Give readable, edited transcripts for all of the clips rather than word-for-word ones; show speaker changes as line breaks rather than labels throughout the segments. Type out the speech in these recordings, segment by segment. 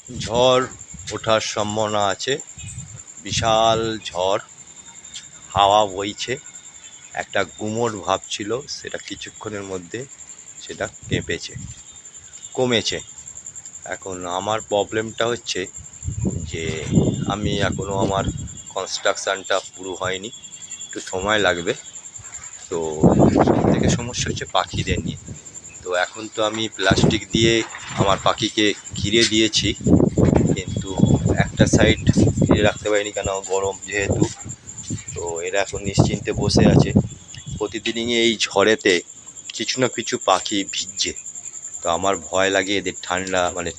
ঝড় ওঠার সম্ভাবনা আছে, বিশাল ঝড়, হাওয়া বইছে, একটা গুমোট ভাব ছিল, সেটা কিছুক্ষণের মধ্যে সেটা কমেছে। এখন আমার প্রবলেমটা হচ্ছে যে আমি এখনও আমার কনস্ট্রাকশানটা পুরো হয়নি, একটু সময় লাগবে। তো সবথেকে সমস্যা হচ্ছে পাখিদের নিয়ে। তো এখন তো আমি প্লাস্টিক দিয়ে আমার পাখিকে ঘিরে দিয়েছি, কিন্তু একটা সাইড ঘিরে রাখতে পারিনি, কেন গরম যেহেতু। তো এরা এখন নিশ্চিন্তে বসে আছে। প্রতিদিনই এই ঝড়েতে কিছু না কিছু পাখি ভিজছে, তো আমার ভয় লাগে এদের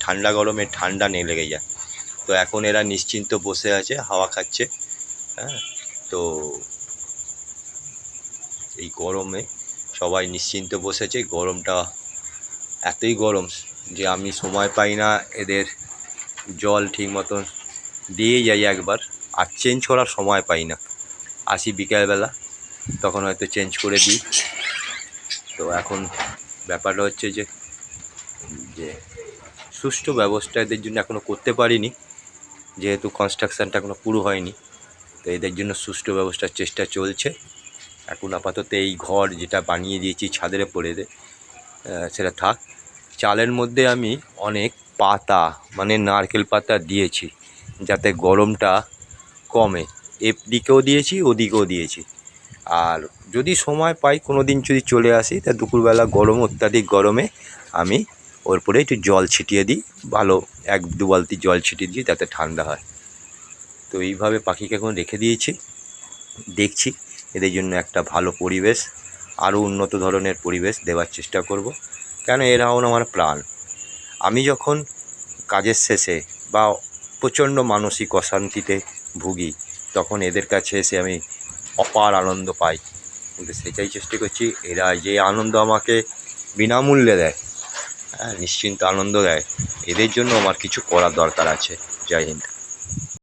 ঠান্ডা গরমে ঠান্ডা লেগে যায়। তো এখন এরা নিশ্চিন্ত বসে আছে, হাওয়া খাচ্ছে। হ্যাঁ, তো এই গরমে সবাই নিশ্চিন্ত বসেছে। গরমটা এতই গরম যে আমি সময় পাই না, এদের জল ঠিক মতন দিয়ে যাই একবার, আর চেঞ্জ করার সময় পাই না। আসি বিকেলবেলা, তখন হয়তো চেঞ্জ করে দিই। তো এখন ব্যাপারটা হচ্ছে যে সুষ্ঠু ব্যবস্থা এদের জন্য এখনও করতে পারিনি, যেহেতু কনস্ট্রাকশানটা এখনও পুরো হয়নি। তো এদের জন্য সুষ্ঠু ব্যবস্থার চেষ্টা চলছে। এখন আপাতত এই ঘর যেটা বানিয়ে দিয়েছি ছাদের উপরে, সেটা থাক। চালের মধ্যে আমি অনেক পাতা নারকেল পাতা দিয়েছি, যাতে গরমটা কমে। এদিকেও দিয়েছি, ওদিকেও দিয়েছি। আর যদি সময় পাই, কোনো দিন যদি চলে আসি, তা দুপুরবেলা অত্যাধিক গরমে আমি ওর উপরে একটু জল ছিটিয়ে দিই, ভালো 1-2 বালতি জল ছিটিয়ে দিই, যাতে ঠান্ডা হয়। তো এইভাবে পাখিকে এখন রেখে দিয়েছি, দেখছি এদের জন্য একটা ভালো পরিবেশ, আরও উন্নত ধরনের পরিবেশ দেওয়ার চেষ্টা করব, কেন এরা হলো আমার প্রাণ। আমি যখন কাজের শেষে বা প্রচণ্ড মানসিক অশান্তিতে ভুগি, তখন এদের কাছে এসে আমি অপার আনন্দ পাই। কিন্তু সেটাই চেষ্টা করছি, এরা যে আনন্দ আমাকে বিনামূল্যে দেয়, নিশ্চিন্ত আনন্দ দেয়, এদের জন্য আমার কিছু করার দরকার আছে। জয় হিন্দ।